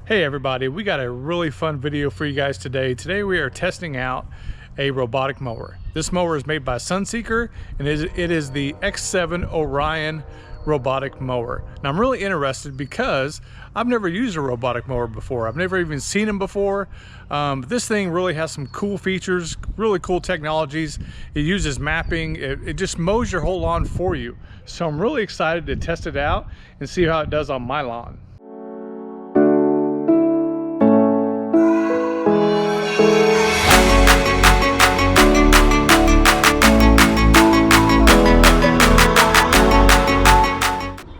Hey everybody, we got a really fun video for you guys today. Today we are testing out a robotic mower. This mower is made by Sunseeker and it is the X7 Orion robotic mower. Now I'm really interested because I've never used a robotic mower before. I've never even seen them before. This thing really has some cool features, really cool technologies. It uses mapping. It just mows your whole lawn for you. So I'm really excited to test it out and see how it does on my lawn.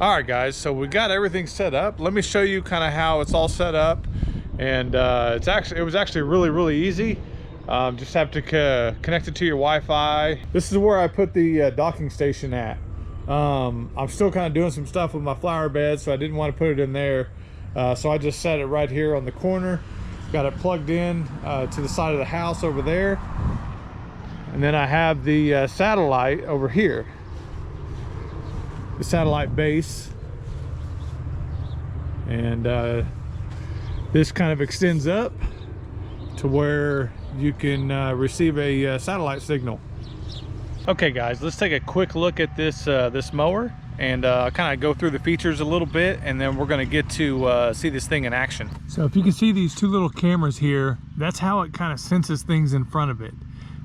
All right guys, so we got everything set up. Let me show you kind of how it's all set up. And it was actually really easy. Just have to connect it to your Wi-Fi. This is where I put the docking station at. I'm still kind of doing some stuff with my flower bed, so I didn't want to put it in there. So I just set it right here on the corner. Got it plugged in to the side of the house over there. And then I have the satellite over here. The satellite base, and this kind of extends up to where you can receive a satellite signal. Okay guys, let's take a quick look at this this mower and kind of go through the features a little bit, and then we're going to get to see this thing in action. So if you can see these two little cameras here, that's how it kind of senses things in front of it.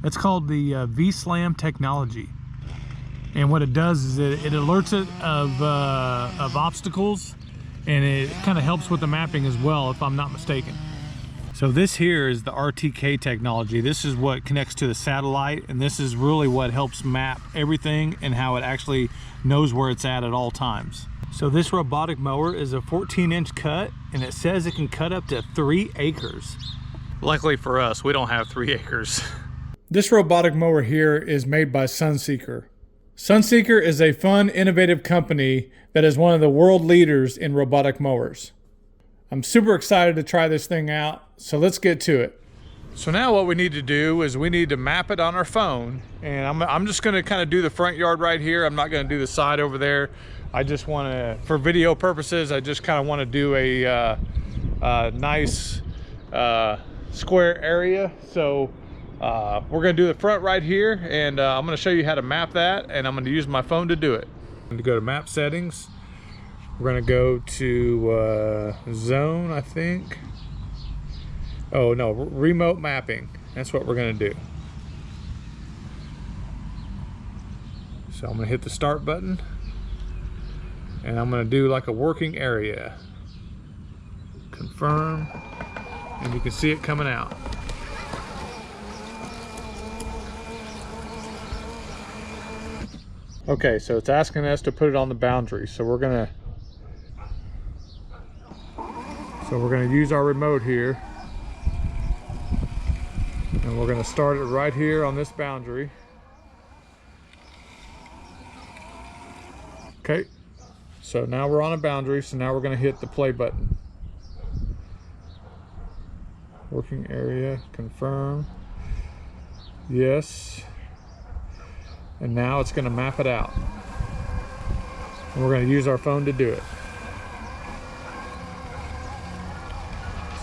That's called the V-SLAM technology. And what it does is it alerts it of obstacles, and it kind of helps with the mapping as well, if I'm not mistaken. So this here is the RTK technology. This is what connects to the satellite, and this is really what helps map everything and how it actually knows where it's at all times. So this robotic mower is a 14-inch cut, and it says it can cut up to 3 acres. Luckily for us, we don't have 3 acres. This robotic mower here is made by Sunseeker. Sunseeker is a fun, innovative company that is one of the world leaders in robotic mowers. I'm super excited to try this thing out, so let's get to it. So now what we need to do is we need to map it on our phone, and I'm just going to kind of do the front yard right here. I'm not going to do the side over there. I just want to, for video purposes, I just kind of want to do a nice square area. So we're going to do the front right here, and I'm going to show you how to map that, and I'm going to use my phone to do it. I'm going to go to map settings. We're going to go to zone, I think. Oh no, remote mapping. That's what we're going to do. So I'm going to hit the start button, and I'm going to do like a working area. Confirm, and you can see it coming out. Okay, so it's asking us to put it on the boundary. So we're gonna use our remote here, and we're gonna start it right here on this boundary. Okay, so now we're on a boundary. So now we're gonna hit the play button. Working area, confirm, yes. And now it's going to map it out. And we're going to use our phone to do it.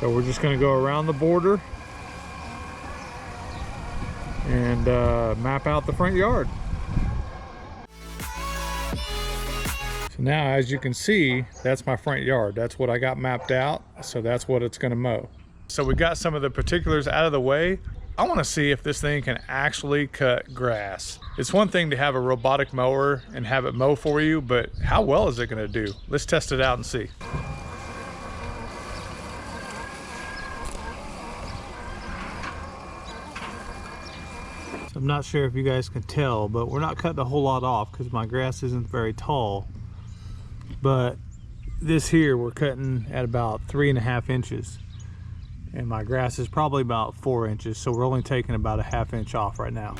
So we're just going to go around the border and map out the front yard. So now, as you can see, that's my front yard. That's what I got mapped out. So that's what it's going to mow. So we got some of the particulars out of the way. I want to see if this thing can actually cut grass. It's one thing to have a robotic mower and have it mow for you, but how well is it going to do? Let's test it out and see. So I'm not sure if you guys can tell, but we're not cutting a whole lot off because my grass isn't very tall. But this here we're cutting at about 3.5 inches. And my grass is probably about 4 inches, so we're only taking about a 1/2 inch off right now.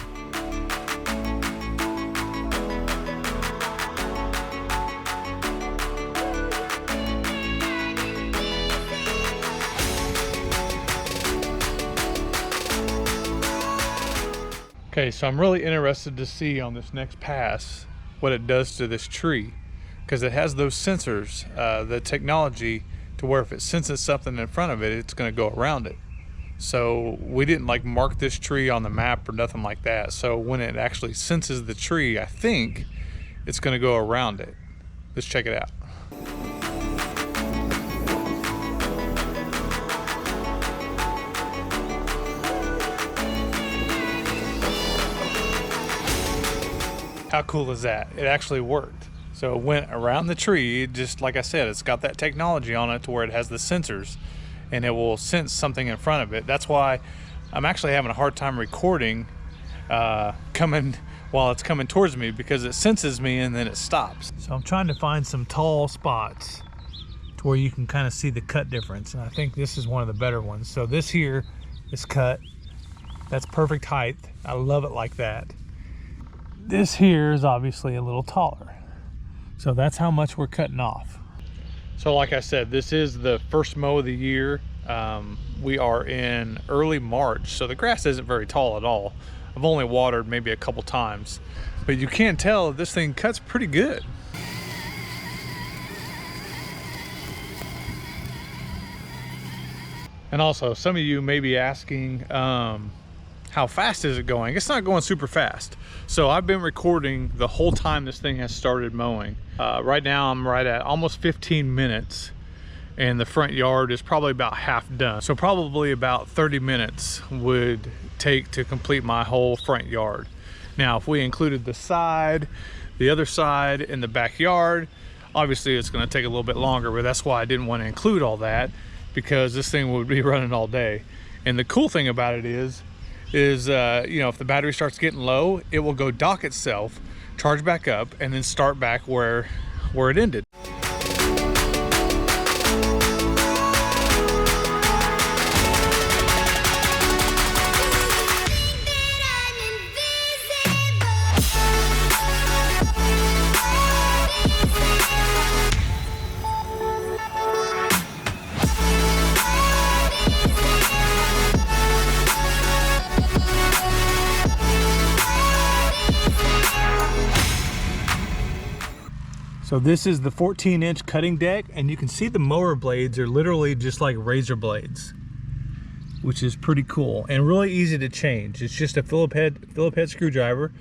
Okay, so I'm really interested to see on this next pass what it does to this tree, because it has those sensors, the technology to where if it senses something in front of it, it's going to go around it. So we didn't like mark this tree on the map or nothing like that. So when it actually senses the tree, I think it's going to go around it. Let's check it out. How cool is that? It actually worked. So it went around the tree, just like I said, it's got that technology on it to where it has the sensors and it will sense something in front of it. That's why I'm actually having a hard time recording coming while it's coming towards me, because it senses me and then it stops. So I'm trying to find some tall spots to where you can kind of see the cut difference. And I think this is one of the better ones. So this here is cut. That's perfect height. I love it like that. This here is obviously a little taller. So that's how much we're cutting off. So like I said, this is the first mow of the year. We are in early March, so the grass isn't very tall at all. I've only watered maybe a couple times, but you can tell this thing cuts pretty good. And also, some of you may be asking, how fast is it going? It's not going super fast. So I've been recording the whole time this thing has started mowing. Right now I'm right at almost 15 minutes and the front yard is probably about half done. So probably about 30 minutes would take to complete my whole front yard. Now, if we included the side, the other side, and the backyard, obviously it's gonna take a little bit longer, but that's why I didn't want to include all that, because this thing would be running all day. And the cool thing about it is you know, if the battery starts getting low, it will go dock itself, charge back up, and then start back where it ended. So this is the 14-inch cutting deck, and you can see the mower blades are literally just like razor blades, which is pretty cool and really easy to change. It's just a Phillip head screwdriver,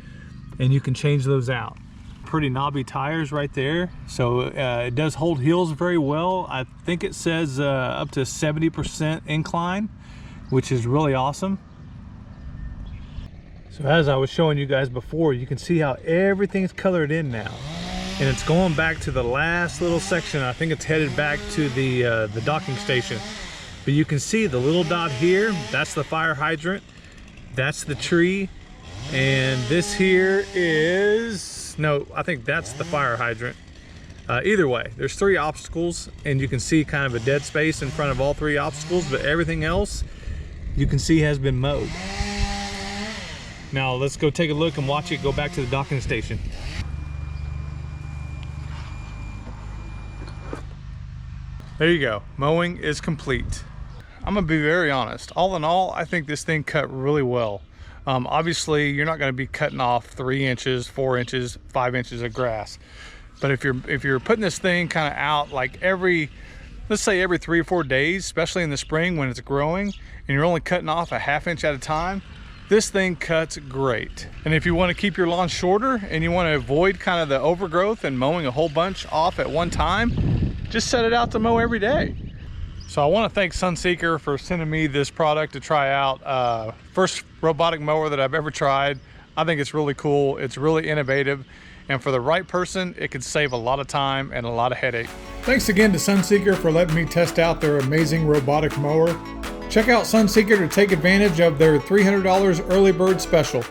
and you can change those out. Pretty knobby tires right there, so it does hold hills very well. I think it says up to 70% incline, which is really awesome. So as I was showing you guys before, you can see how everything's colored in now. And it's going back to the last little section. I think it's headed back to the docking station. But you can see the little dot here, that's the fire hydrant, that's the tree, and this here is, no, I think that's the fire hydrant. Either way, there's 3 obstacles, and you can see kind of a dead space in front of all 3 obstacles, but everything else you can see has been mowed. Now let's go take a look and watch it go back to the docking station. There you go, mowing is complete. I'm gonna be very honest, all in all, I think this thing cut really well. Obviously, you're not gonna be cutting off 3 inches, 4 inches, 5 inches of grass. But if you're putting this thing kind of out like let's say every 3 or 4 days, especially in the spring when it's growing, and you're only cutting off a ½ inch at a time, this thing cuts great. And if you wanna keep your lawn shorter and you wanna avoid kind of the overgrowth and mowing a whole bunch off at one time, just set it out to mow every day. So I want to thank Sunseeker for sending me this product to try out. First robotic mower that I've ever tried. I think it's really cool. It's really innovative. And for the right person, it could save a lot of time and a lot of headache. Thanks again to Sunseeker for letting me test out their amazing robotic mower. Check out Sunseeker to take advantage of their $300 early bird special.